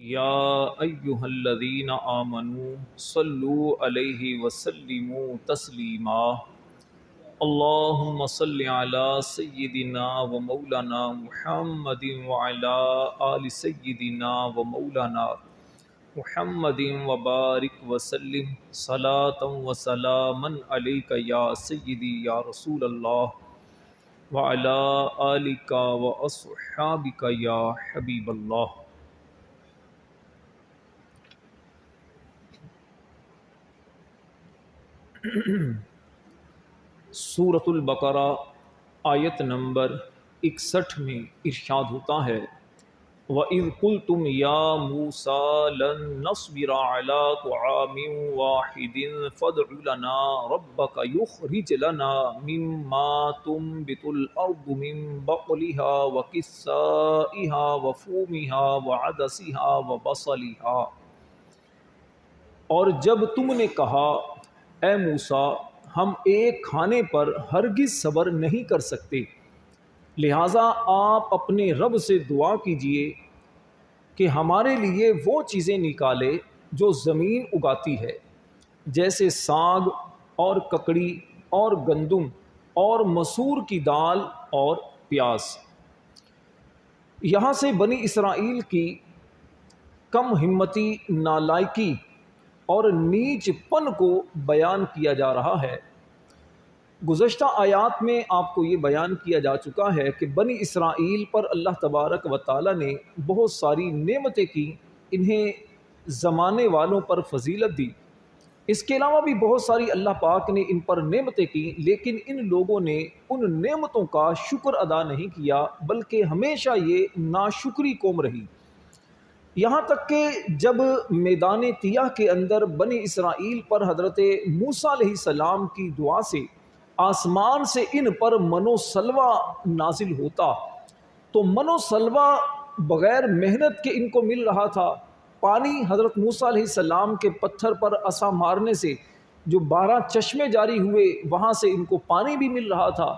یا ایہا الذین آمنوا صلوا علیہ وسلموا تسلیما اللہم صل علی سیدنا و مولانا محمد وعلی آل سیدنا و مولانا محمد وبارک وسلم صلاۃ و سلاما علیک یا سیدی یا رسول اللہ وعلی آلک و اصحابک یا حبیب اللہ۔ سورۃ البقرہ آیت نمبر 61 میں ارشاد ہوتا ہے وَإِذْ قُلْتُمْ يَا مُوسَىٰ لَن نَّصْبِرَ عَلَىٰ طَعَامٍ وَاحِدٍ فَادْعُ لَنَا رَبَّكَ يُخْرِجْ لَنَا مِمَّا تُنبِتُ الْأَرْضُ مِن بَقْلِهَا وَقِثَّائِهَا وَفُومِهَا وَعَدَسِهَا وَبَصَلِهَا۔ اور جب تم نے کہا اے موسیٰ ہم ایک کھانے پر ہرگز صبر نہیں کر سکتے، لہٰذا آپ اپنے رب سے دعا کیجئے کہ ہمارے لیے وہ چیزیں نکالے جو زمین اگاتی ہے، جیسے ساگ اور ککڑی اور گندم اور مسور کی دال اور پیاز۔ یہاں سے بنی اسرائیل کی کم ہمتی، نالائکی اور نیچ پن کو بیان کیا جا رہا ہے۔ گزشتہ آیات میں آپ کو یہ بیان کیا جا چکا ہے کہ بنی اسرائیل پر اللہ تبارک و تعالیٰ نے بہت ساری نعمتیں کی، انہیں زمانے والوں پر فضیلت دی۔ اس کے علاوہ بھی بہت ساری اللہ پاک نے ان پر نعمتیں کی، لیکن ان لوگوں نے ان نعمتوں کا شکر ادا نہیں کیا، بلکہ ہمیشہ یہ ناشکری قوم رہی۔ یہاں تک کہ جب میدان طیہ کے اندر بنی اسرائیل پر حضرت موسیٰ علیہ السلام کی دعا سے آسمان سے ان پر من و سلوہ نازل ہوتا، تو من و سلوہ بغیر محنت کے ان کو مل رہا تھا۔ پانی حضرت موسیٰ علیہ السلام کے پتھر پر عصا مارنے سے جو 12 چشمے جاری ہوئے، وہاں سے ان کو پانی بھی مل رہا تھا۔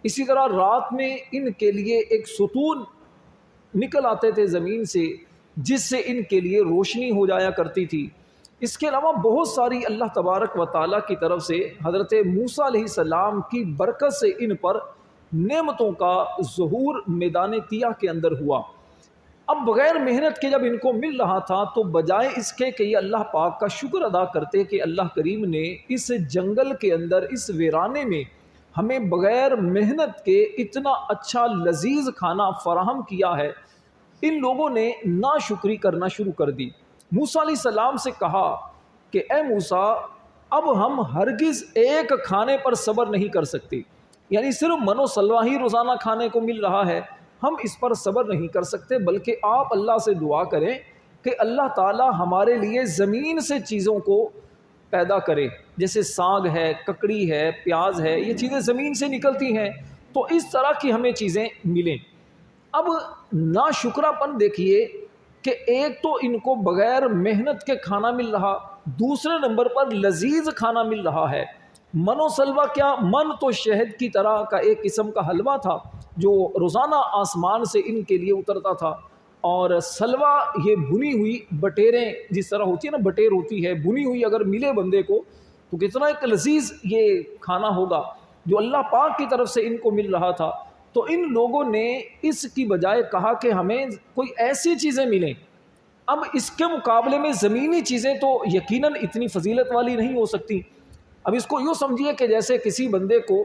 اسی طرح رات میں ان کے لیے ایک ستون نکل آتے تھے زمین سے، جس سے ان کے لیے روشنی ہو جایا کرتی تھی۔ اس کے علاوہ بہت ساری اللہ تبارک و تعالیٰ کی طرف سے حضرت موسیٰ علیہ السلام کی برکت سے ان پر نعمتوں کا ظہور میدان طیہ کے اندر ہوا۔ اب بغیر محنت کے جب ان کو مل رہا تھا، تو بجائے اس کے کہ یہ اللہ پاک کا شکر ادا کرتے کہ اللہ کریم نے اس جنگل کے اندر، اس ویرانے میں ہمیں بغیر محنت کے اتنا اچھا لذیذ کھانا فراہم کیا ہے، ان لوگوں نے ناشکری کرنا شروع کر دی۔ موسیٰ علیہ السلام سے کہا کہ اے موسیٰ اب ہم ہرگز ایک کھانے پر صبر نہیں کر سکتے، یعنی صرف من و سلوہ ہی روزانہ کھانے کو مل رہا ہے، ہم اس پر صبر نہیں کر سکتے، بلکہ آپ اللہ سے دعا کریں کہ اللہ تعالی ہمارے لیے زمین سے چیزوں کو پیدا کرے، جیسے ساگ ہے، ککڑی ہے، پیاز ہے، یہ چیزیں زمین سے نکلتی ہیں، تو اس طرح کی ہمیں چیزیں ملیں۔ اب ناشکرا پن دیکھیے کہ ایک تو ان کو بغیر محنت کے کھانا مل رہا، دوسرے نمبر پر لذیذ کھانا مل رہا ہے۔ من و سلوہ کیا؟ من تو شہد کی طرح کا ایک قسم کا حلوہ تھا جو روزانہ آسمان سے ان کے لیے اترتا تھا، اور سلوہ یہ بھنی ہوئی بٹیریں، جس طرح ہوتی ہے نا، بٹیر ہوتی ہے بھنی ہوئی، اگر ملے بندے کو تو کتنا ایک لذیذ یہ کھانا ہوگا جو اللہ پاک کی طرف سے ان کو مل رہا تھا۔ تو ان لوگوں نے اس کی بجائے کہا کہ ہمیں کوئی ایسی چیزیں ملیں۔ اب اس کے مقابلے میں زمینی چیزیں تو یقیناً اتنی فضیلت والی نہیں ہو سکتی۔ اب اس کو یوں سمجھیے کہ جیسے کسی بندے کو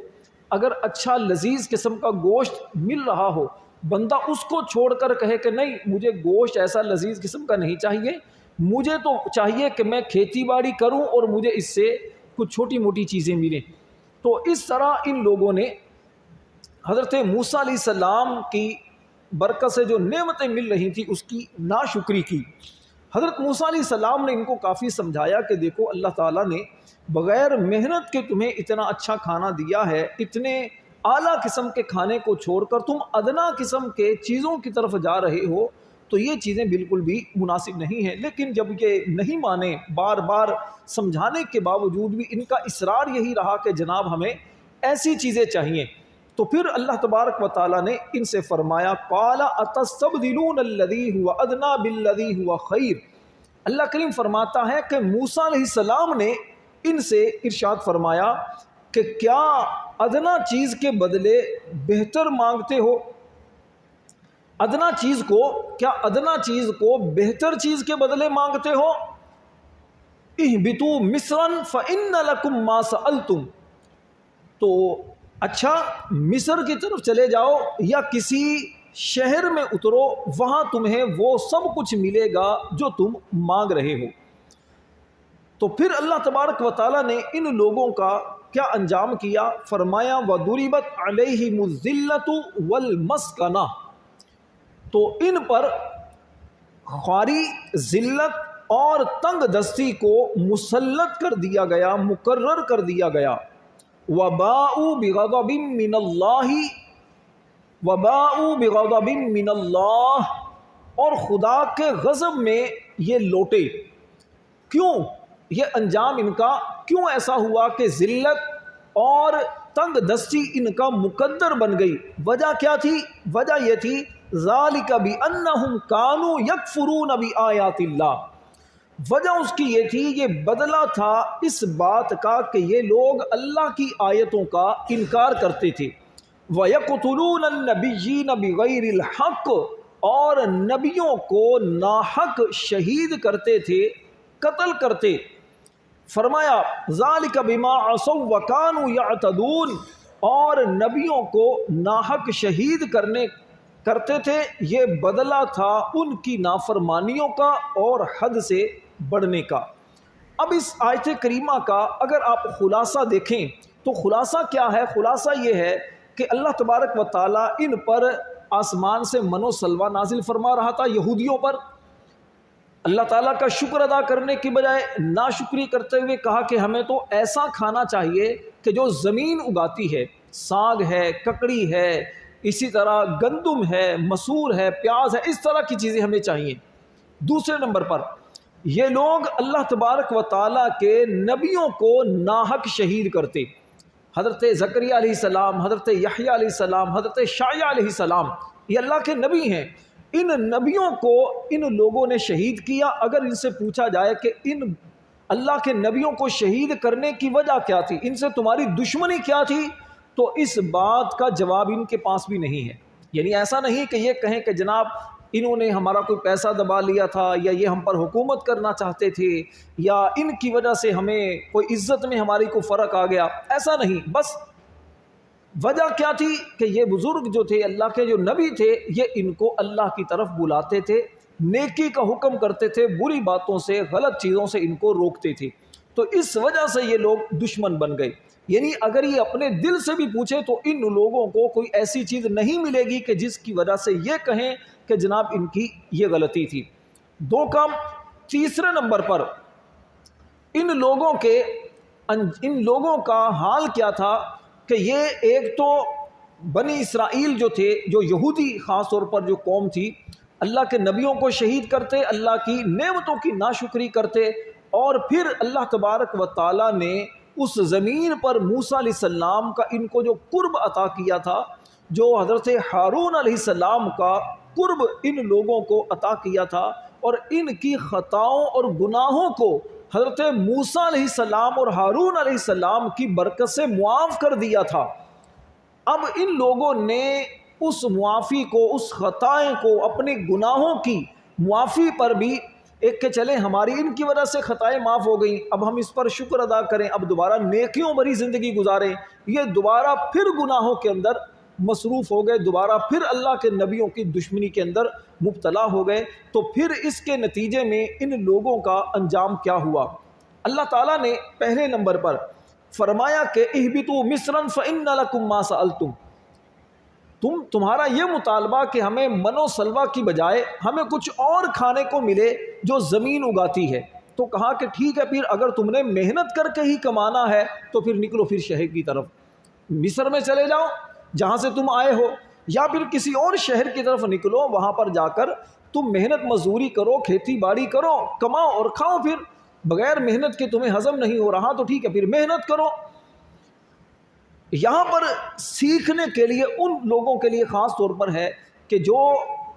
اگر اچھا لذیذ قسم کا گوشت مل رہا ہو، بندہ اس کو چھوڑ کر کہے کہ نہیں مجھے گوشت ایسا لذیذ قسم کا نہیں چاہیے، مجھے تو چاہیے کہ میں کھیتی باڑی کروں اور مجھے اس سے کچھ چھوٹی موٹی چیزیں ملیں۔ تو اس طرح ان لوگوں نے حضرت موسیٰ علیہ السلام کی برکت سے جو نعمتیں مل رہی تھی اس کی ناشکری کی۔ حضرت موسیٰ علیہ السلام نے ان کو کافی سمجھایا کہ دیکھو اللہ تعالیٰ نے بغیر محنت کے تمہیں اتنا اچھا کھانا دیا ہے، اتنے اعلیٰ قسم کے کھانے کو چھوڑ کر تم ادنا قسم کے چیزوں کی طرف جا رہے ہو، تو یہ چیزیں بالکل بھی مناسب نہیں ہیں۔ لیکن جب یہ نہیں مانے، بار بار سمجھانے کے باوجود بھی ان کا اصرار یہی رہا کہ جناب ہمیں ایسی چیزیں چاہیے۔ تو پھر اللہ تبارک و تعالیٰ نے ان سے فرمایا قال اتستبدلون الذی هو ادنی بالذی هو خیر۔ اللہ کریم فرماتا ہے کہ موسیٰ علیہ السلام نے ان سے ارشاد فرمایا کہ کیا ادنا چیز کے بدلے بہتر مانگتے ہو؟ ادنا چیز کو، کیا ادنا چیز کو بہتر چیز کے بدلے مانگتے ہو؟ اہبطوا مصرا فإن لکم ما سألتم، تو اچھا مصر کی طرف چلے جاؤ یا کسی شہر میں اترو، وہاں تمہیں وہ سب کچھ ملے گا جو تم مانگ رہے ہو۔ تو پھر اللہ تبارک و تعالیٰ نے ان لوگوں کا کیا انجام کیا؟ فرمایا وَضُرِبَتْ عَلَيْهِمُ الذِّلَّةُ وَالْمَسْكَنَةُ، تو ان پر خواری، ذلت اور تنگ دستی کو مسلط کر دیا گیا، مقرر کر دیا گیا۔ وَبَاءُوا بِغَضَبٍ مِّنَ اللَّهِ، وَبَاءُوا بِغَضَبٍ مِّنَ اللَّهِ، اور خدا کے غضب میں یہ لوٹے۔ کیوں یہ انجام ان کا کیوں ایسا ہوا کہ ذلت اور تنگ دستی ان کا مقدر بن گئی؟ وجہ کیا تھی؟ وجہ یہ تھی ذالک بانہم کانوا یکفرون بآیات اللہ، وجہ اس کی یہ تھی، یہ بدلہ تھا اس بات کا کہ یہ لوگ اللہ کی آیتوں کا انکار کرتے تھے۔ وَيَقْتُلُونَ النَّبِيِّينَ بِغَيْرِ الْحَقِّ، اور نبیوں کو ناحق شہید کرتے تھے، قتل کرتے۔ فرمایا ذَلِكَ بِمَا عَصَوْا وَكَانُوا يَعْتَدُونَ، اور نبیوں کو ناحق شہید کرتے تھے، یہ بدلہ تھا ان کی نافرمانیوں کا اور حد سے بڑھنے کا۔ اب اس آیت کریمہ کا اگر آپ خلاصہ دیکھیں تو خلاصہ کیا ہے؟ خلاصہ یہ ہے کہ اللہ تبارک و تعالیٰ ان پر آسمان سے من و سلوہ نازل فرما رہا تھا، یہودیوں پر۔ اللہ تعالیٰ کا شکر ادا کرنے کی بجائے ناشکری کرتے ہوئے کہا کہ ہمیں تو ایسا کھانا چاہیے کہ جو زمین اگاتی ہے، ساگ ہے، ککڑی ہے، اسی طرح گندم ہے، مسور ہے، پیاز ہے، اس طرح کی چیزیں ہمیں چاہیے۔ دوسرے نمبر پر یہ لوگ اللہ تبارک و تعالیٰ کے نبیوں کو ناحق شہید کرتے۔ حضرت زکریا علیہ السلام، حضرت یحییٰ علیہ السلام، حضرت شعیع علیہ السلام، یہ اللہ کے نبی ہیں۔ ان نبیوں کو ان لوگوں نے شہید کیا۔ اگر ان سے پوچھا جائے کہ ان اللہ کے نبیوں کو شہید کرنے کی وجہ کیا تھی، ان سے تمہاری دشمنی کیا تھی، تو اس بات کا جواب ان کے پاس بھی نہیں ہے۔ یعنی ایسا نہیں کہ یہ کہیں کہ جناب انہوں نے ہمارا کوئی پیسہ دبا لیا تھا، یا یہ ہم پر حکومت کرنا چاہتے تھے، یا ان کی وجہ سے ہمیں کوئی عزت میں ہماری کو فرق آ گیا، ایسا نہیں۔ بس وجہ کیا تھی کہ یہ بزرگ جو تھے، اللہ کے جو نبی تھے، یہ ان کو اللہ کی طرف بلاتے تھے، نیکی کا حکم کرتے تھے، بری باتوں سے، غلط چیزوں سے ان کو روکتے تھے، تو اس وجہ سے یہ لوگ دشمن بن گئے۔ یعنی اگر یہ اپنے دل سے بھی پوچھے تو ان لوگوں کو کوئی ایسی چیز نہیں ملے گی کہ جس کی وجہ سے یہ کہیں کہ جناب ان کی یہ غلطی تھی۔ دو کام۔ تیسرے نمبر پر ان لوگوں کا حال کیا تھا کہ یہ ایک تو بنی اسرائیل جو تھے، جو یہودی خاص طور پر جو قوم تھی، اللہ کے نبیوں کو شہید کرتے، اللہ کی نعمتوں کی ناشکری کرتے، اور پھر اللہ تبارک و تعالیٰ نے اس زمین پر موسیٰ علیہ السلام کا ان کو جو قرب عطا کیا تھا، جو حضرت ہارون علیہ السلام کا قرب ان لوگوں کو عطا کیا تھا، اور ان کی خطاؤں اور گناہوں کو حضرت موسیٰ علیہ السلام اور ہارون علیہ السلام کی برکت سے معاف کر دیا تھا۔ اب ان لوگوں نے اس معافی کو، اس خطائیں کو، اپنے گناہوں کی معافی پر بھی ایک کہ چلیں ہماری ان کی وجہ سے خطائیں معاف ہو گئیں، اب ہم اس پر شکر ادا کریں، اب دوبارہ نیکیوں بھری زندگی گزاریں، یہ دوبارہ پھر گناہوں کے اندر مصروف ہو گئے، دوبارہ پھر اللہ کے نبیوں کی دشمنی کے اندر مبتلا ہو گئے۔ تو پھر اس کے نتیجے میں ان لوگوں کا انجام کیا ہوا؟ اللہ تعالیٰ نے پہلے نمبر پر فرمایا کہ اہبطوا مصرا فإن لکم ما سألتم، تمہارا یہ مطالبہ کہ ہمیں من و سلوہ کی بجائے ہمیں کچھ اور کھانے کو ملے جو زمین اگاتی ہے، تو کہا کہ ٹھیک ہے، پھر اگر تم نے محنت کر کے ہی کمانا ہے تو پھر نکلو پھر شہر کی طرف، مصر میں چلے جاؤ جہاں سے تم آئے ہو، یا پھر کسی اور شہر کی طرف نکلو، وہاں پر جا کر تم محنت مزدوری کرو، کھیتی باڑی کرو، کماؤ اور کھاؤ، پھر بغیر محنت کے تمہیں ہضم نہیں ہو رہا تو ٹھیک ہے پھر محنت کرو۔ یہاں پر سیکھنے کے لیے ان لوگوں کے لیے خاص طور پر ہے کہ جو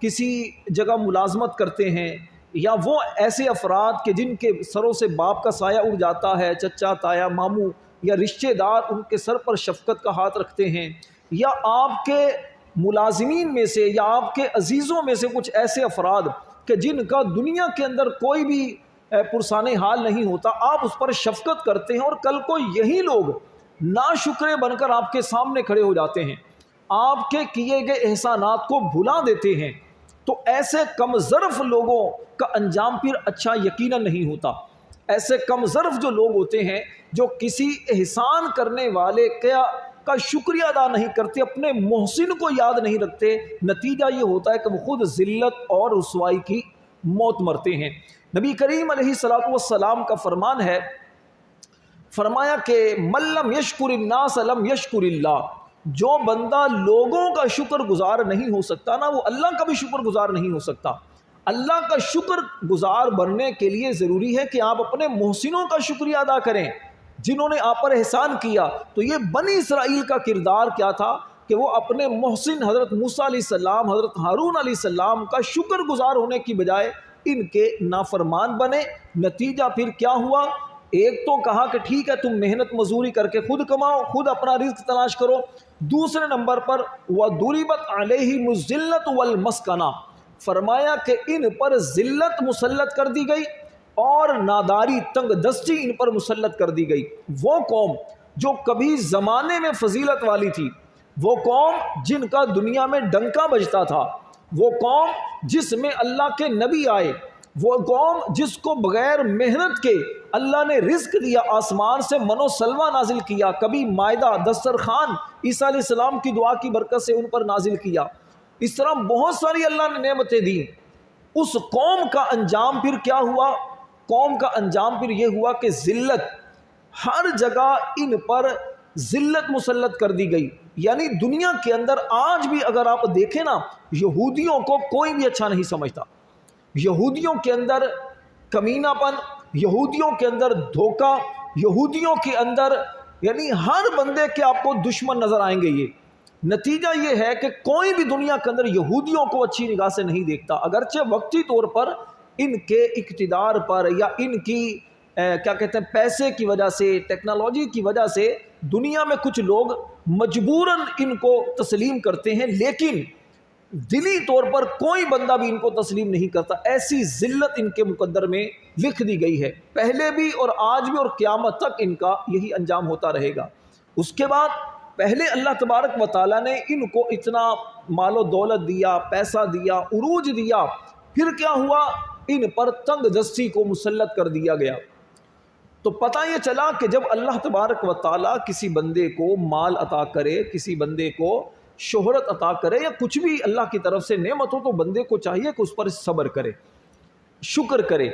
کسی جگہ ملازمت کرتے ہیں، یا وہ ایسے افراد کہ جن کے سروں سے باپ کا سایہ اڑ جاتا ہے، چچا تایا ماموں یا رشتہ دار ان کے سر پر شفقت کا ہاتھ رکھتے ہیں، یا آپ کے ملازمین میں سے یا آپ کے عزیزوں میں سے کچھ ایسے افراد کہ جن کا دنیا کے اندر کوئی بھی پرسان حال نہیں ہوتا، آپ اس پر شفقت کرتے ہیں، اور کل کو یہی لوگ ناشکرے بن کر آپ کے سامنے کھڑے ہو جاتے ہیں، آپ کے کیے گئے احسانات کو بھلا دیتے ہیں، تو ایسے کم ظرف لوگوں کا انجام پھر اچھا یقیناً نہیں ہوتا۔ ایسے کم ظرف جو لوگ ہوتے ہیں جو کسی احسان کرنے والے کا شکریہ ادا نہیں کرتے، اپنے محسن کو یاد نہیں رکھتے، نتیجہ یہ ہوتا ہے کہ وہ خود ذلت اور رسوائی کی موت مرتے ہیں۔ نبی کریم علیہ الصلوۃ والسلام کا فرمان ہے، فرمایا کہ من لم یشکر الناس لم یشکر اللہ، جو بندہ لوگوں کا شکر گزار نہیں ہو سکتا نا، وہ اللہ کا بھی شکر گزار نہیں ہو سکتا۔ اللہ کا شکر گزار بننے کے لیے ضروری ہے کہ آپ اپنے محسنوں کا شکریہ ادا کریں، جنہوں نے آپ پر احسان کیا۔ تو یہ بنی اسرائیل کا کردار کیا تھا کہ وہ اپنے محسن حضرت موسیٰ علیہ السلام، حضرت ہارون علیہ السلام کا شکر گزار ہونے کی بجائے ان کے نافرمان بنے۔ نتیجہ پھر کیا ہوا؟ ایک تو کہا کہ ٹھیک ہے تم محنت مزدوری کر کے خود کماؤ، خود اپنا رزق تلاش کرو۔ دوسرے نمبر پر وَضُرِبَتْ عَلَيْهِمُ الذِّلَّةُ وَالْمَسْكَنَةُ، فرمایا کہ ان پر ذلت مسلط کر دی گئی اور ناداری، تنگ دستی ان پر مسلط کر دی گئی۔ وہ قوم جو کبھی زمانے میں فضیلت والی تھی، وہ قوم جن کا دنیا میں ڈنکا بجتا تھا، وہ قوم جس میں اللہ کے نبی آئے، وہ قوم جس کو بغیر محنت کے اللہ نے رزق دیا، آسمان سے من و سلوہ نازل کیا، کبھی مائدہ دسترخوان عیسیٰ علیہ السلام کی دعا کی برکت سے ان پر نازل کیا، اس طرح بہت ساری اللہ نے نعمتیں دی۔ اس قوم کا انجام پھر کیا ہوا؟ قوم کا انجام پھر یہ ہوا کہ ذلت، ہر جگہ ان پر ذلت مسلط کر دی گئی۔ یعنی دنیا کے اندر آج بھی اگر آپ دیکھیں نا، یہودیوں کو کوئی بھی اچھا نہیں سمجھتا، یہودیوں کے اندر کمینہ پن، یہودیوں کے اندر دھوکہ، یہودیوں کے اندر یعنی ہر بندے کے آپ کو دشمن نظر آئیں گے۔ یہ نتیجہ یہ ہے کہ کوئی بھی دنیا کے اندر یہودیوں کو اچھی نگاہ سے نہیں دیکھتا، اگرچہ وقتی طور پر ان کے اقتدار پر یا ان کی کیا کہتے ہیں پیسے کی وجہ سے، ٹیکنالوجی کی وجہ سے دنیا میں کچھ لوگ مجبوراً ان کو تسلیم کرتے ہیں، لیکن دلی طور پر کوئی بندہ بھی ان کو تسلیم نہیں کرتا۔ ایسی ذلت ان کے مقدر میں لکھ دی گئی ہے، پہلے بھی اور آج بھی اور قیامت تک ان کا یہی انجام ہوتا رہے گا۔ اس کے بعد پہلے اللہ تبارک و تعالیٰ نے ان کو اتنا مال و دولت دیا، پیسہ دیا، عروج دیا، پھر کیا ہوا؟ ان پر تنگ دستی کو مسلط کر دیا گیا۔ تو پتہ یہ چلا کہ جب اللہ تبارک و تعالیٰ کسی بندے کو مال عطا کرے، کسی بندے کو شہرت عطا کرے، یا کچھ بھی اللہ کی طرف سے نعمت ہو، تو بندے کو چاہیے کہ اس پر صبر کرے، شکر کرے،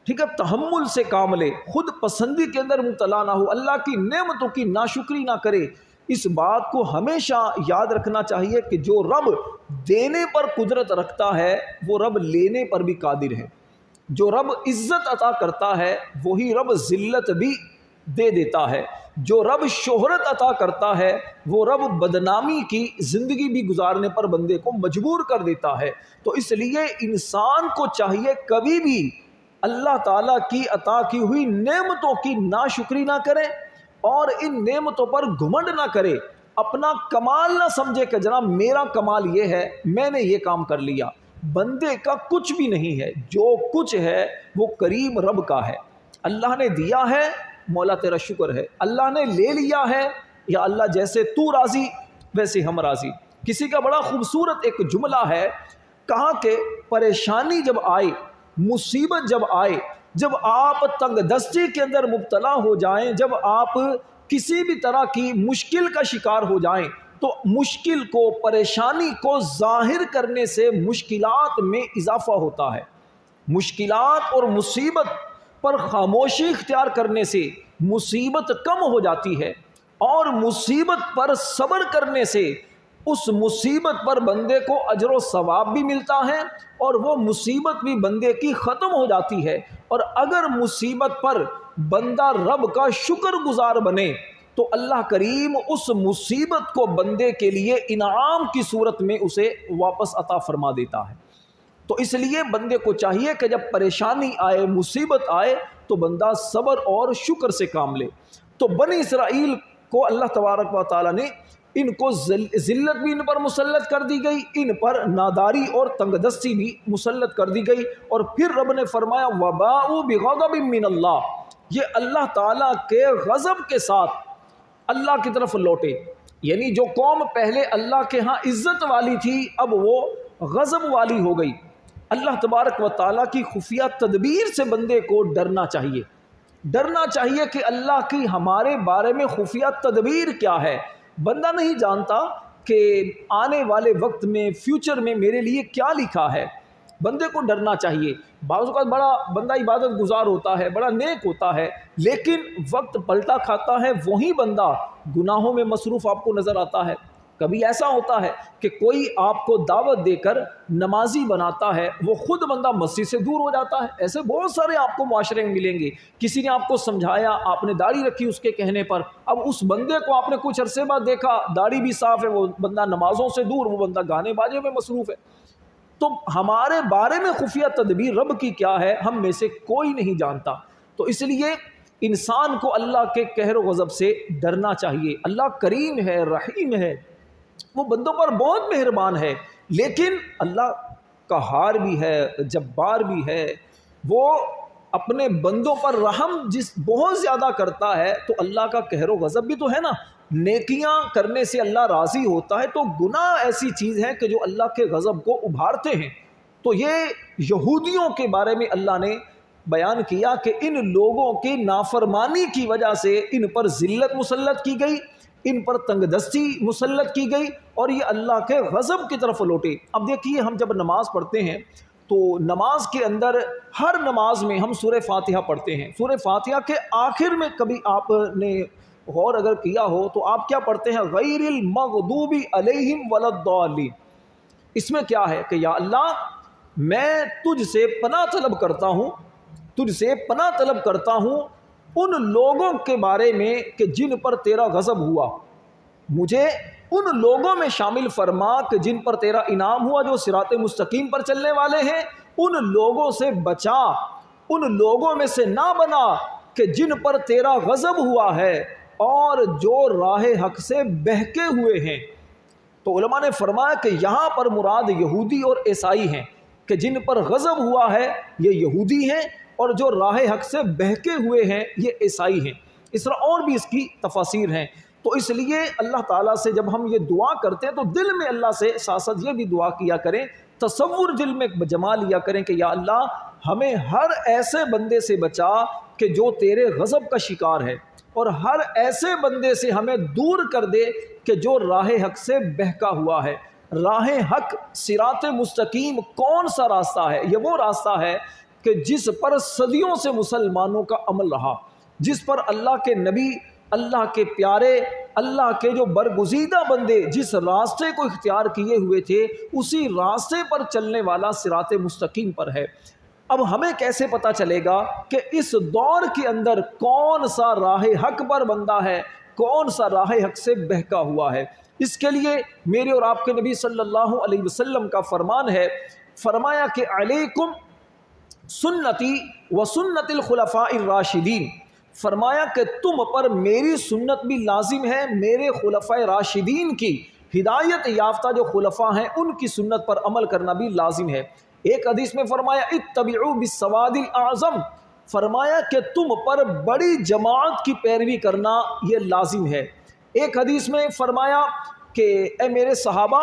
ٹھیک ہے، تحمل سے کام لے، خود پسندی کے اندر مبتلا نہ ہو، اللہ کی نعمتوں کی ناشکری نہ کرے۔ اس بات کو ہمیشہ یاد رکھنا چاہیے کہ جو رب دینے پر قدرت رکھتا ہے وہ رب لینے پر بھی قادر ہے، جو رب عزت عطا کرتا ہے وہی رب ذلت بھی دے دیتا ہے، جو رب شہرت عطا کرتا ہے وہ رب بدنامی کی زندگی بھی گزارنے پر بندے کو مجبور کر دیتا ہے۔ تو اس لیے انسان کو چاہیے کبھی بھی اللہ تعالیٰ کی عطا کی ہوئی نعمتوں کی ناشکری نہ کرے اور ان نعمتوں پر گھمنڈ نہ کرے، اپنا کمال نہ سمجھے کہ جناب میرا کمال یہ ہے، میں نے یہ کام کر لیا۔ بندے کا کچھ بھی نہیں ہے، جو کچھ ہے وہ کریم رب کا ہے۔ اللہ نے دیا ہے، مولا تیرا شکر ہے، اللہ نے لے لیا ہے، یا اللہ جیسے تو راضی ویسے ہم راضی۔ کسی کا بڑا خوبصورت ایک جملہ ہے، کہا کہ پریشانی جب آئے، مصیبت جب آئے، جب آپ تنگ دستی کے اندر مبتلا ہو جائیں، جب آپ کسی بھی طرح کی مشکل کا شکار ہو جائیں، تو مشکل کو، پریشانی کو ظاہر کرنے سے مشکلات میں اضافہ ہوتا ہے، مشکلات اور مصیبت پر خاموشی اختیار کرنے سے مصیبت کم ہو جاتی ہے، اور مصیبت پر صبر کرنے سے اس مصیبت پر بندے کو اجر و ثواب بھی ملتا ہے، اور وہ مصیبت بھی بندے کی ختم ہو جاتی ہے۔ اور اگر مصیبت پر بندہ رب کا شکر گزار بنے، تو اللہ کریم اس مصیبت کو بندے کے لیے انعام کی صورت میں اسے واپس عطا فرما دیتا ہے۔ تو اس لیے بندے کو چاہیے کہ جب پریشانی آئے، مصیبت آئے، تو بندہ صبر اور شکر سے کام لے۔ تو بنی اسرائیل کو اللہ تبارک و تعالیٰ نے ان کو ذلت بھی ان پر مسلط کر دی گئی، ان پر ناداری اور تنگ دستی بھی مسلط کر دی گئی، اور پھر رب نے فرمایا وَبَاءُوا بِغَضَبٍ مِّنَ اللَّهِ، یہ اللہ تعالیٰ کے غضب کے ساتھ اللہ کی طرف لوٹے۔ یعنی جو قوم پہلے اللہ کے ہاں عزت والی تھی، اب وہ غضب والی ہو گئی۔ اللہ تبارک و تعالیٰ کی خفیہ تدبیر سے بندے کو ڈرنا چاہیے، ڈرنا چاہیے کہ اللہ کی ہمارے بارے میں خفیہ تدبیر کیا ہے۔ بندہ نہیں جانتا کہ آنے والے وقت میں، فیوچر میں میرے لیے کیا لکھا ہے۔ بندے کو ڈرنا چاہیے۔ بعض اوقات بڑا بندہ عبادت گزار ہوتا ہے، بڑا نیک ہوتا ہے، لیکن وقت پلٹا کھاتا ہے، وہی بندہ گناہوں میں مصروف آپ کو نظر آتا ہے۔ کبھی ایسا ہوتا ہے کہ کوئی آپ کو دعوت دے کر نمازی بناتا ہے، وہ خود بندہ مسجد سے دور ہو جاتا ہے۔ ایسے بہت سارے آپ کو معاشرے میں ملیں گے، کسی نے آپ کو سمجھایا، آپ نے داڑھی رکھی اس کے کہنے پر، اب اس بندے کو آپ نے کچھ عرصے بعد دیکھا داڑھی بھی صاف ہے، وہ بندہ نمازوں سے دور، وہ بندہ گانے باجے میں مصروف ہے۔ تو ہمارے بارے میں خفیہ تدبیر رب کی کیا ہے، ہم میں سے کوئی نہیں جانتا۔ تو اس لیے انسان کو اللہ کے قہر و غضب سے ڈرنا چاہیے۔ اللہ کریم ہے، رحیم ہے، وہ بندوں پر بہت مہربان ہے، لیکن اللہ قہار بھی ہے، جبار بھی ہے، وہ اپنے بندوں پر رحم بہت زیادہ کرتا ہے۔ تو اللہ کا قہر و غضب بھی تو ہے نا، نیکیاں کرنے سے اللہ راضی ہوتا ہے، تو گناہ ایسی چیز ہے کہ جو اللہ کے غضب کو ابھارتے ہیں۔ تو یہ یہودیوں کے بارے میں اللہ نے بیان کیا کہ ان لوگوں کی نافرمانی کی وجہ سے ان پر ذلت مسلط کی گئی، ان پر تنگ دستی مسلط کی گئی، اور یہ اللہ کے غضب کی طرف لوٹے۔ اب دیکھیے، ہم جب نماز پڑھتے ہیں تو نماز کے اندر ہر نماز میں ہم سورہ فاتحہ پڑھتے ہیں۔ سورہ فاتحہ کے آخر میں کبھی آپ نے غور اگر کیا ہو تو آپ کیا پڑھتے ہیں؟ غیر المغضوب علیہم ولا الضالین۔ اس میں کیا ہے کہ یا اللہ میں تجھ سے پناہ طلب کرتا ہوں، تجھ سے پناہ طلب کرتا ہوں ان لوگوں کے بارے میں کہ جن پر تیرا غضب ہوا، مجھے ان لوگوں میں شامل فرما کہ جن پر تیرا انعام ہوا، جو صراط مستقیم پر چلنے والے ہیں، ان لوگوں سے بچا، ان لوگوں میں سے نہ بنا کہ جن پر تیرا غضب ہوا ہے اور جو راہ حق سے بہکے ہوئے ہیں۔ تو علماء نے فرمایا کہ یہاں پر مراد یہودی اور عیسائی ہیں، کہ جن پر غضب ہوا ہے یہ یہودی ہیں، اور جو راہ حق سے بہکے ہوئے ہیں یہ عیسائی ہیں۔ اس طرح اور بھی اس کی تفاسیر ہیں۔ تو اس لیے اللہ تعالیٰ سے جب ہم یہ دعا کرتے ہیں تو دل میں اللہ سے ساتھ ساتھ یہ بھی دعا کیا کریں، تصور دل میں جما لیا کریں کہ یا اللہ ہمیں ہر ایسے بندے سے بچا کہ جو تیرے غضب کا شکار ہے، اور ہر ایسے بندے سے ہمیں دور کر دے کہ جو راہ حق سے بہکا ہوا ہے۔ راہ حق، صراط مستقیم کون سا راستہ ہے؟ یہ وہ راستہ ہے کہ جس پر صدیوں سے مسلمانوں کا عمل رہا، جس پر اللہ کے نبی، اللہ کے پیارے، اللہ کے جو برگزیدہ بندے جس راستے کو اختیار کیے ہوئے تھے، اسی راستے پر چلنے والا صراط مستقیم پر ہے۔ اب ہمیں کیسے پتہ چلے گا کہ اس دور کے اندر کون سا راہ حق پر بندہ ہے، کون سا راہ حق سے بہکا ہوا ہے؟ اس کے لیے میرے اور آپ کے نبی صلی اللہ علیہ وسلم کا فرمان ہے، فرمایا کہ علیکم سنتی و سنت الخلفاء الراشدین، فرمایا کہ تم پر میری سنت بھی لازم ہے، میرے خلفاء راشدین کی، ہدایت یافتہ جو خلفاء ہیں ان کی سنت پر عمل کرنا بھی لازم ہے۔ ایک حدیث میں فرمایا اتبعوا بالسواد الاعظم، فرمایا کہ تم پر بڑی جماعت کی پیروی کرنا یہ لازم ہے۔ ایک حدیث میں فرمایا کہ اے میرے صحابہ،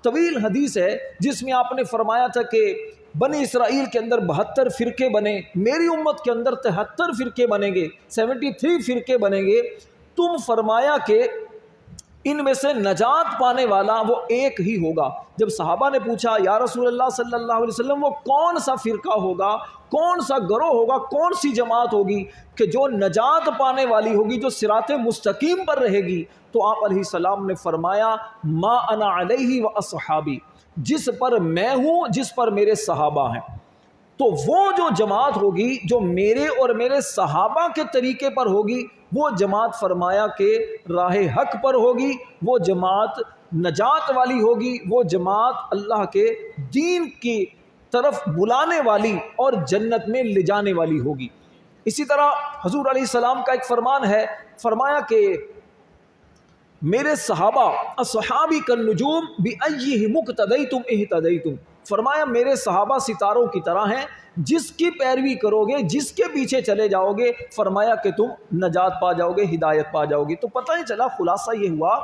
طویل حدیث ہے جس میں آپ نے فرمایا تھا کہ بنی اسرائیل کے اندر 72 فرقے بنے، میری امت کے اندر 73 فرقے بنیں گے، 73 فرقے بنیں گے، تم فرمایا کہ ان میں سے نجات پانے والا وہ ایک ہی ہوگا۔ جب صحابہ نے پوچھا یا رسول اللہ صلی اللہ علیہ وسلم وہ کون سا فرقہ ہوگا، کون سا گروہ ہوگا، کون سی جماعت ہوگی کہ جو نجات پانے والی ہوگی، جو صراط مستقیم پر رہے گی؟ تو آپ علیہ السلام نے فرمایا ما انا علیہ و اصحابی، جس پر میں ہوں، جس پر میرے صحابہ ہیں۔ تو وہ جو جماعت ہوگی جو میرے اور میرے صحابہ کے طریقے پر ہوگی، وہ جماعت فرمایا کہ راہ حق پر ہوگی، وہ جماعت نجات والی ہوگی، وہ جماعت اللہ کے دین کی طرف بلانے والی اور جنت میں لے جانے والی ہوگی۔ اسی طرح حضور علیہ السلام کا ایک فرمان ہے، فرمایا کہ میرے صحابہ اصحابی کالنجوم بأیہم اقتدیتم اہتدیتم، فرمایا میرے صحابہ ستاروں کی طرح ہیں، جس کی پیروی کرو گے، جس کے پیچھے چلے جاؤ گے، فرمایا کہ تم نجات پا جاؤ گے، ہدایت پا جاؤ گے۔ تو پتہ ہی چلا، خلاصہ یہ ہوا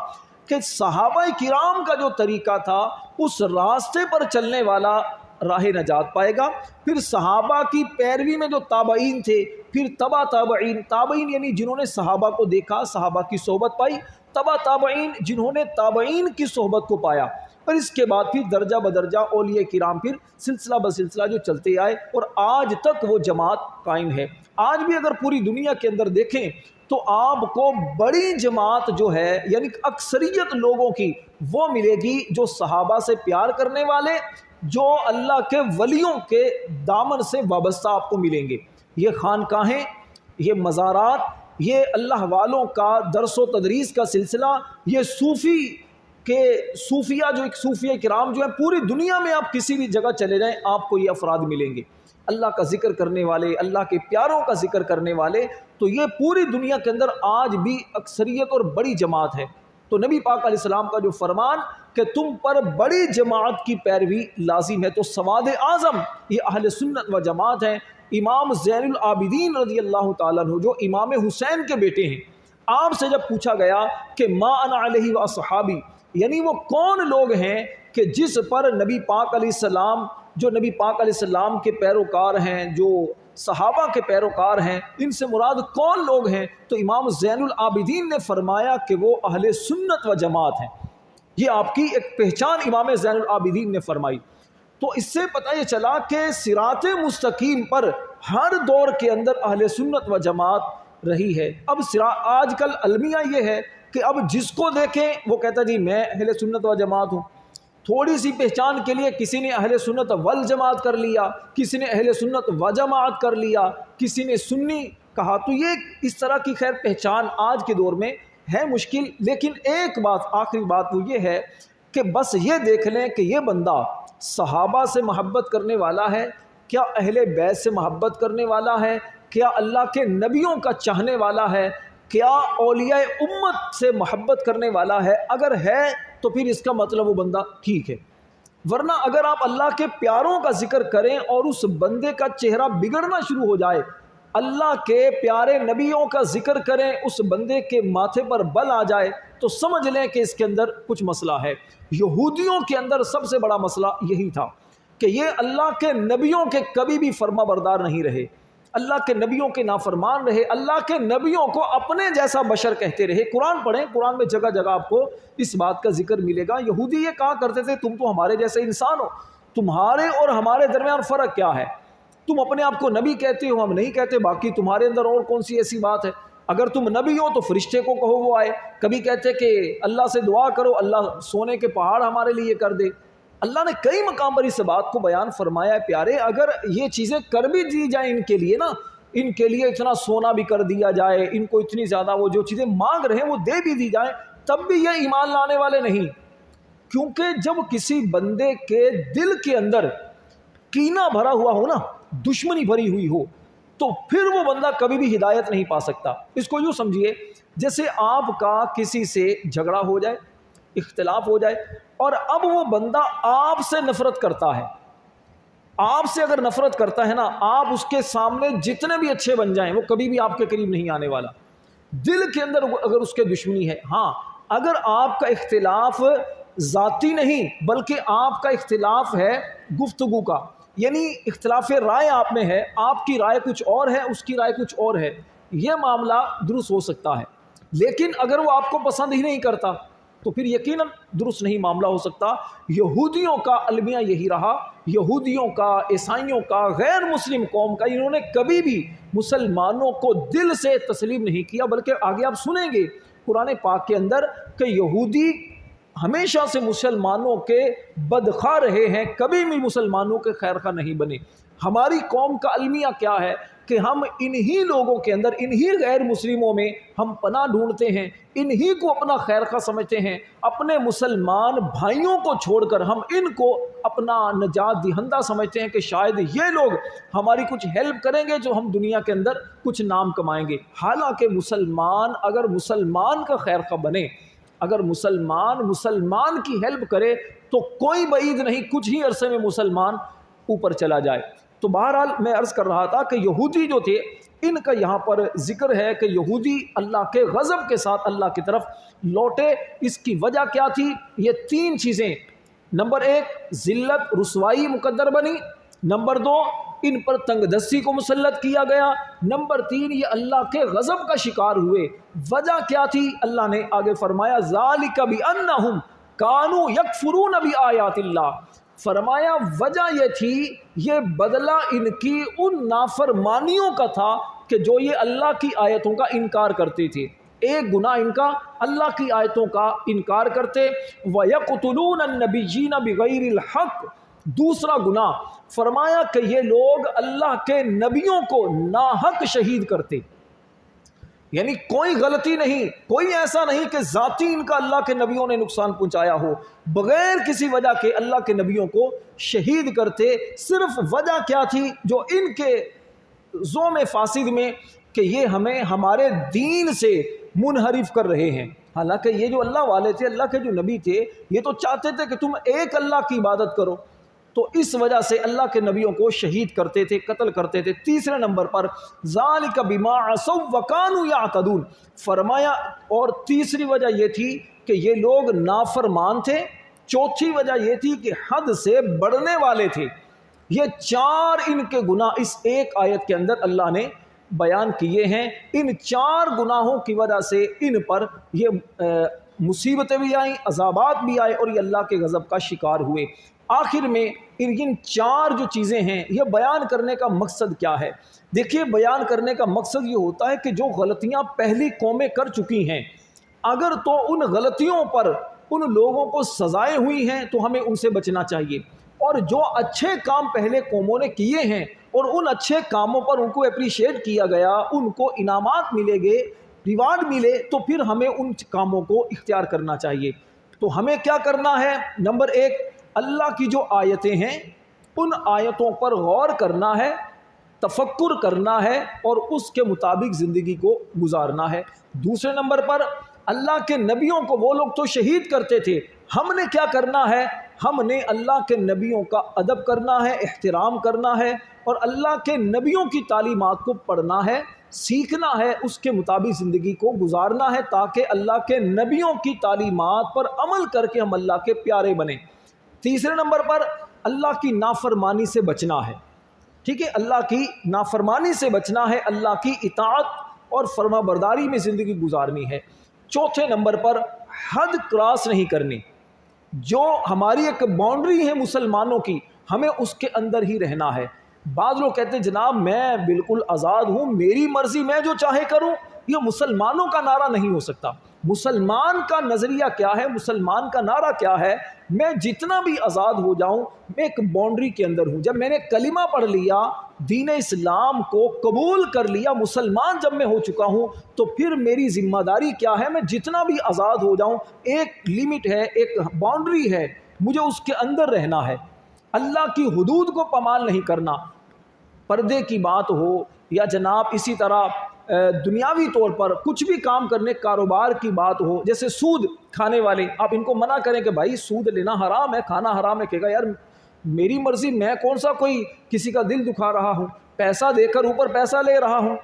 کہ صحابہ کرام کا جو طریقہ تھا اس راستے پر چلنے والا راہ نجات پائے گا۔ پھر صحابہ کی پیروی میں جو تابعین تھے، پھر تبع تابعین، تابعین یعنی جنہوں نے صحابہ کو دیکھا، صحابہ کی صحبت پائی، تبع تابعین جنہوں نے تابعین کی صحبت کو پایا، اور اس کے بعد پھر درجہ بدرجہ اولیاء کرام پھر سلسلہ بسلسلہ جو چلتے آئے، اور آج تک وہ جماعت قائم ہے۔ آج بھی اگر پوری دنیا کے اندر دیکھیں تو آپ کو بڑی جماعت جو ہے یعنی اکثریت لوگوں کی وہ ملے گی جو صحابہ سے پیار کرنے والے، جو اللہ کے ولیوں کے دامن سے وابستہ آپ کو ملیں گے۔ یہ خانقاہیں، یہ مزارات، یہ اللہ والوں کا درس و تدریس کا سلسلہ، یہ صوفیہ جو ایک صوفیہ کرام جو ہیں، پوری دنیا میں آپ کسی بھی جگہ چلے جائیں آپ کو یہ افراد ملیں گے، اللہ کا ذکر کرنے والے، اللہ کے پیاروں کا ذکر کرنے والے۔ تو یہ پوری دنیا کے اندر آج بھی اکثریت اور بڑی جماعت ہے۔ تو نبی پاک علیہ السلام کا جو فرمان کہ تم پر بڑی جماعت کی پیروی لازم ہے، تو سواد اعظم یہ اہل سنت و جماعت ہیں۔ امام زین العابدین رضی اللہ تعالیٰ عنہ جو امام حسین کے بیٹے ہیں، آپ سے جب پوچھا گیا کہ ما انا علیہ و اصحابی، یعنی وہ کون لوگ ہیں کہ جس پر نبی پاک علیہ السلام، جو نبی پاک علیہ السلام کے پیروکار ہیں، جو صحابہ کے پیروکار ہیں، ان سے مراد کون لوگ ہیں؟ تو امام زین العابدین نے فرمایا کہ وہ اہل سنت و جماعت ہیں۔ یہ آپ کی ایک پہچان امام زین العابدین نے فرمائی۔ تو اس سے پتہ یہ چلا کہ صراط مستقیم پر ہر دور کے اندر اہل سنت و جماعت رہی ہے۔ اب آج کل المیہ یہ ہے کہ اب جس کو دیکھیں وہ کہتا جی میں اہل سنت و جماعت ہوں۔ تھوڑی سی پہچان کے لیے کسی نے اہل سنت والجماعت کر لیا، کسی نے اہل سنت و جماعت کر لیا، کسی نے سنی کہا۔ تو یہ اس طرح کی خیر پہچان آج کے دور میں ہے مشکل۔ لیکن ایک بات، آخری بات وہ یہ ہے کہ بس یہ دیکھ لیں کہ یہ بندہ صحابہ سے محبت کرنے والا ہے، کیا اہل بیت سے محبت کرنے والا ہے، کیا اللہ کے نبیوں کا چاہنے والا ہے، کیا اولیاء امت سے محبت کرنے والا ہے۔ اگر ہے تو پھر اس کا مطلب وہ بندہ ٹھیک ہے، ورنہ اگر آپ اللہ کے پیاروں کا ذکر کریں اور اس بندے کا چہرہ بگڑنا شروع ہو جائے، اللہ کے پیارے نبیوں کا ذکر کریں، اس بندے کے ماتھے پر بل آ جائے، تو سمجھ لیں کہ اس کے اندر کچھ مسئلہ ہے۔ یہودیوں کے اندر سب سے بڑا مسئلہ یہی تھا کہ یہ اللہ کے نبیوں کے کبھی بھی فرما بردار نہیں رہے، اللہ کے نبیوں کے نافرمان رہے، اللہ کے نبیوں کو اپنے جیسا بشر کہتے رہے۔ قرآن پڑھیں، قرآن میں جگہ جگہ آپ کو اس بات کا ذکر ملے گا۔ یہودی یہ کہا کرتے تھے تم تو ہمارے جیسے انسان ہو، تمہارے اور ہمارے درمیان فرق کیا ہے؟ تم اپنے آپ کو نبی کہتے ہو، ہم نہیں کہتے، باقی تمہارے اندر اور کون سی ایسی بات ہے؟ اگر تم نبی ہو تو فرشتے کو کہو وہ آئے، کبھی کہتے کہ اللہ سے دعا کرو اللہ سونے کے پہاڑ ہمارے لیے کر دے۔ اللہ نے کئی مقام پر اس بات کو بیان فرمایا ہے پیارے، اگر یہ چیزیں کر بھی دی جائیں ان کے لیے نا، ان کے لیے اتنا سونا بھی کر دیا جائے، ان کو اتنی زیادہ وہ جو چیزیں مانگ رہے ہیں وہ دے بھی دی جائیں، تب بھی یہ ایمان لانے والے نہیں۔ کیونکہ جب کسی بندے کے دل کے اندر کینہ بھرا ہوا ہو نا، دشمنی بھری ہوئی ہو، تو پھر وہ بندہ کبھی بھی ہدایت نہیں پا سکتا۔ اس کو یوں سمجھیے جیسے آپ کا کسی سے جھگڑا ہو جائے، اختلاف ہو جائے، اور اب وہ بندہ آپ سے نفرت کرتا ہے۔ آپ سے اگر نفرت کرتا ہے نا، آپ اس کے سامنے جتنے بھی اچھے بن جائیں وہ کبھی بھی آپ کے قریب نہیں آنے والا، دل کے اندر اگر اس کے دشمنی ہے۔ ہاں اگر آپ کا اختلاف ذاتی نہیں بلکہ آپ کا اختلاف ہے گفتگو کا، یعنی اختلاف رائے آپ میں ہے، آپ کی رائے کچھ اور ہے، اس کی رائے کچھ اور ہے، یہ معاملہ درست ہو سکتا ہے۔ لیکن اگر وہ آپ کو پسند ہی نہیں کرتا تو پھر یقیناً درست نہیں معاملہ ہو سکتا۔ یہودیوں کا المیہ یہی رہا، یہودیوں کا، عیسائیوں کا، غیر مسلم قوم کا، انہوں نے کبھی بھی مسلمانوں کو دل سے تسلیم نہیں کیا، بلکہ آگے آپ سنیں گے قرآن پاک کے اندر کہ یہودی ہمیشہ سے مسلمانوں کے بدخواہ رہے ہیں، کبھی بھی مسلمانوں کے خیر خواہ نہیں بنے۔ ہماری قوم کا المیہ کیا ہے کہ ہم انہی لوگوں کے اندر، انہی غیر مسلموں میں ہم پناہ ڈھونڈتے ہیں، انہی کو اپنا خیر خواہ سمجھتے ہیں، اپنے مسلمان بھائیوں کو چھوڑ کر ہم ان کو اپنا نجات دہندہ سمجھتے ہیں کہ شاید یہ لوگ ہماری کچھ ہیلپ کریں گے جو ہم دنیا کے اندر کچھ نام کمائیں گے۔ حالانکہ مسلمان اگر مسلمان کا خیر خواہ بنے، اگر مسلمان کی ہیلپ کرے تو کوئی بعید نہیں کچھ ہی عرصے میں مسلمان اوپر چلا جائے۔ تو بہرحال میں عرض کر رہا تھا کہ یہودی جو تھے، ان کا یہاں پر ذکر ہے کہ یہودی اللہ کے غضب کے ساتھ اللہ کی طرف لوٹے۔ اس کی وجہ کیا تھی؟ یہ 3 چیزیں۔ نمبر 1 ذلت رسوائی مقدر بنی، نمبر 2 ان پر تنگ دستی کو مسلط کیا گیا، نمبر 3 یہ اللہ کے غضب کا شکار ہوئے۔ وجہ کیا تھی؟ اللہ نے آگے فرمایا ذالک بأنہم کانوا یکفرون بآیات اللہ، فرمایا وجہ یہ تھی، یہ بدلہ ان کی ان نافرمانیوں کا تھا کہ جو یہ اللہ کی آیتوں کا انکار کرتے تھے۔ ایک گناہ ان کا اللہ کی آیتوں کا انکار کرتے، وَيَقْتُلُونَ النَّبِيِّينَ بِغَيْرِ الْحَقِّ، دوسرا گناہ فرمایا کہ یہ لوگ اللہ کے نبیوں کو ناحق شہید کرتے، یعنی کوئی غلطی نہیں، کوئی ایسا نہیں کہ ذاتی ان کا اللہ کے نبیوں نے نقصان پہنچایا ہو، بغیر کسی وجہ کے اللہ کے نبیوں کو شہید کرتے۔ صرف وجہ کیا تھی؟ جو ان کے زوم فاسد میں کہ یہ ہمیں ہمارے دین سے منحرف کر رہے ہیں۔ حالانکہ یہ جو اللہ والے تھے، اللہ کے جو نبی تھے، یہ تو چاہتے تھے کہ تم ایک اللہ کی عبادت کرو، تو اس وجہ سے اللہ کے نبیوں کو شہید کرتے تھے، قتل کرتے تھے۔ تیسرے نمبر پر ذالک بما عصوا وکانوا یعتدون، فرمایا اور تیسری وجہ یہ تھی کہ یہ لوگ نافرمان تھے، چوتھی وجہ یہ تھی کہ حد سے بڑھنے والے تھے۔ یہ 4 ان کے گناہ اس ایک آیت کے اندر اللہ نے بیان کیے ہیں۔ ان 4 گناہوں کی وجہ سے ان پر یہ مصیبتیں بھی آئیں، عذابات بھی آئے اور یہ اللہ کے غضب کا شکار ہوئے۔ آخر میں ان 4 جو چیزیں ہیں، یہ بیان کرنے کا مقصد کیا ہے؟ دیکھیے، بیان کرنے کا مقصد یہ ہوتا ہے کہ جو غلطیاں پہلی قومیں کر چکی ہیں، اگر تو ان غلطیوں پر ان لوگوں کو سزائیں ہوئی ہیں تو ہمیں ان سے بچنا چاہیے، اور جو اچھے کام پہلے قوموں نے کیے ہیں اور ان اچھے کاموں پر ان کو اپریشیٹ کیا گیا، ان کو انعامات ملے گے، ریوارڈ ملے، تو پھر ہمیں ان کاموں کو اختیار کرنا چاہیے۔ تو ہمیں کیا کرنا ہے؟ نمبر 1 اللہ کی جو آیتیں ہیں ان آیتوں پر غور کرنا ہے، تفکر کرنا ہے اور اس کے مطابق زندگی کو گزارنا ہے۔ دوسرے نمبر پر اللہ کے نبیوں کو وہ لوگ تو شہید کرتے تھے، ہم نے کیا کرنا ہے؟ ہم نے اللہ کے نبیوں کا ادب کرنا ہے، احترام کرنا ہے، اور اللہ کے نبیوں کی تعلیمات کو پڑھنا ہے، سیکھنا ہے، اس کے مطابق زندگی کو گزارنا ہے، تاکہ اللہ کے نبیوں کی تعلیمات پر عمل کر کے ہم اللہ کے پیارے بنیں۔ تیسرے نمبر پر اللہ کی نافرمانی سے بچنا ہے، ٹھیک ہے، اللہ کی نافرمانی سے بچنا ہے، اللہ کی اطاعت اور فرما برداری میں زندگی گزارنی ہے۔ چوتھے نمبر پر حد کراس نہیں کرنی، جو ہماری ایک باؤنڈری ہے مسلمانوں کی، ہمیں اس کے اندر ہی رہنا ہے۔ بعض لوگ کہتے ہیں جناب میں بالکل آزاد ہوں، میری مرضی، میں جو چاہے کروں، یہ مسلمانوں کا نعرہ نہیں ہو سکتا۔ مسلمان کا نظریہ کیا ہے؟ مسلمان کا نعرہ کیا ہے؟ میں جتنا بھی آزاد ہو جاؤں، میں ایک باؤنڈری کے اندر ہوں۔ جب میں نے کلمہ پڑھ لیا، دین اسلام کو قبول کر لیا، مسلمان جب میں ہو چکا ہوں، تو پھر میری ذمہ داری کیا ہے؟ میں جتنا بھی آزاد ہو جاؤں، ایک لیمٹ ہے، ایک باؤنڈری ہے، مجھے اس کے اندر رہنا ہے۔ اللہ کی حدود کو پامال نہیں کرنا۔ پردے کی بات ہو یا جناب اسی طرح دنیاوی طور پر کچھ بھی کام کرنے، کاروبار کی بات ہو، جیسے سود کھانے والے، آپ ان کو منع کریں کہ بھائی سود لینا حرام ہے، کھانا حرام ہے، کہے گا یار میری مرضی، میں کون سا کوئی کسی کا دل دکھا رہا ہوں، پیسہ دے کر اوپر پیسہ لے رہا ہوں،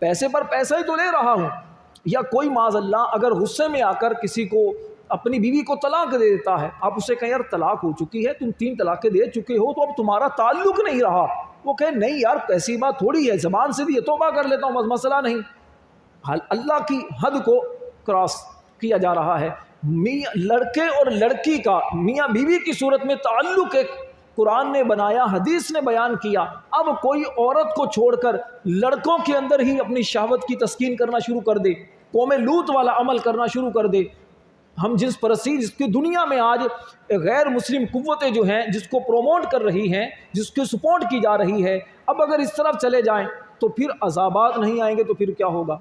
پیسے پر پیسہ ہی تو لے رہا ہوں۔ یا کوئی معاذ اللہ اگر غصے میں آ کر کسی کو اپنی بیوی کو طلاق دے دیتا ہے، آپ اسے کہیں یار طلاق ہو چکی ہے، تم 3 طلاقیں دے چکے ہو، تو اب تمہارا تعلق نہیں رہا، وہ کہے نہیں یار ایسی بات تھوڑی ہے، زبان سے بھی یہ توبہ کر لیتا ہوں، مسئلہ نہیں۔ اللہ کی حد کو کراس کیا جا رہا ہے۔ لڑکے اور لڑکی کا میاں بیوی کی صورت میں تعلق ایک قرآن نے بنایا، حدیث نے بیان کیا، اب کوئی عورت کو چھوڑ کر لڑکوں کے اندر ہی اپنی شہوت کی تسکین کرنا شروع کر دے، قوم لوط والا عمل کرنا شروع کر دے، ہم جنس پرستی جس کی دنیا میں آج غیر مسلم قوتیں جو ہیں جس کو پروموٹ کر رہی ہیں، جس کی سپورٹ کی جا رہی ہے، اب اگر اس طرف چلے جائیں تو پھر عذابات نہیں آئیں گے تو پھر کیا ہوگا؟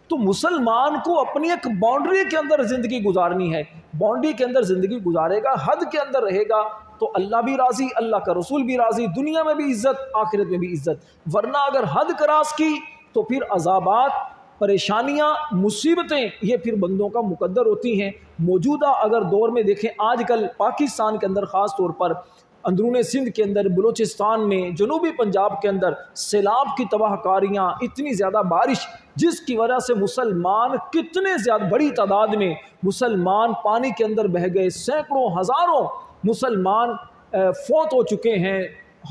تو مسلمان کو اپنی ایک باؤنڈری کے اندر زندگی گزارنی ہے، باؤنڈری کے اندر زندگی گزارے گا، حد کے اندر رہے گا تو اللہ بھی راضی، اللہ کا رسول بھی راضی، دنیا میں بھی عزت، آخرت میں بھی عزت۔ ورنہ اگر حد کراس کی تو پھر عذابات، پریشانیاں، مصیبتیں یہ پھر بندوں کا مقدر ہوتی ہیں۔ موجودہ اگر دور میں دیکھیں، آج کل پاکستان کے اندر خاص طور پر اندرون سندھ کے اندر، بلوچستان میں، جنوبی پنجاب کے اندر سیلاب کی تباہ کاریاں، اتنی زیادہ بارش جس کی وجہ سے مسلمان کتنے زیادہ بڑی تعداد میں مسلمان پانی کے اندر بہہ گئے، سینکڑوں ہزاروں مسلمان فوت ہو چکے ہیں،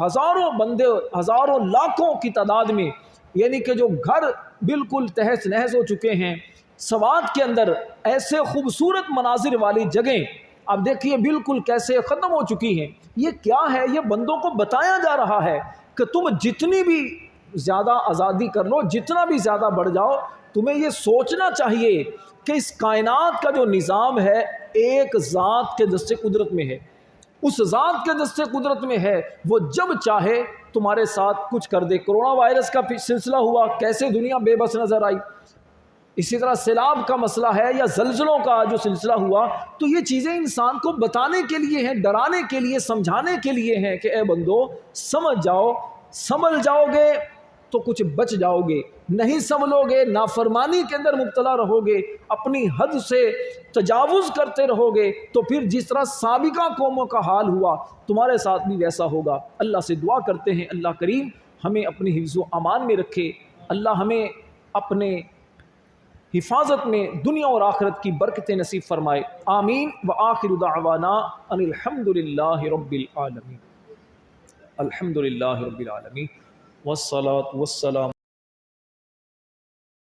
ہزاروں بندے، ہزاروں لاکھوں کی تعداد میں، یعنی کہ جو گھر بالکل تہس نہس ہو چکے ہیں۔ سوات کے اندر ایسے خوبصورت مناظر والی جگہیں اب دیکھیے بالکل کیسے ختم ہو چکی ہیں۔ یہ کیا ہے؟ یہ بندوں کو بتایا جا رہا ہے کہ تم جتنی بھی زیادہ آزادی کر لو، جتنا بھی زیادہ بڑھ جاؤ، تمہیں یہ سوچنا چاہیے کہ اس کائنات کا جو نظام ہے ایک ذات کے دست قدرت میں ہے، اس ذات کے دست قدرت میں ہے، وہ جب چاہے تمہارے ساتھ کچھ کر دے۔ کرونا وائرس کا سلسلہ ہوا، کیسے دنیا بے بس نظر آئی۔ اسی طرح سیلاب کا مسئلہ ہے یا زلزلوں کا جو سلسلہ ہوا، تو یہ چیزیں انسان کو بتانے کے لیے ہیں، ڈرانے کے لیے، سمجھانے کے لیے ہیں کہ اے بندو سمجھ جاؤ، سنبھل جاؤ گے تو کچھ بچ جاؤ گے، نہیں سنبھلو گے نافرمانی کے اندر مبتلا رہو گے، اپنی حد سے تجاوز کرتے رہو گے تو پھر جس طرح سابقہ قوموں کا حال ہوا تمہارے ساتھ بھی ویسا ہوگا۔ اللہ سے دعا کرتے ہیں اللہ کریم ہمیں اپنی حفظ و امان میں رکھے، اللہ ہمیں اپنے حفاظت میں دنیا اور آخرت کی برکتیں نصیب فرمائے، آمین۔ وآخر دعوانا ان الحمد للہ رب العالمین، الحمد للہ رب العالمین، والصلاة والسلام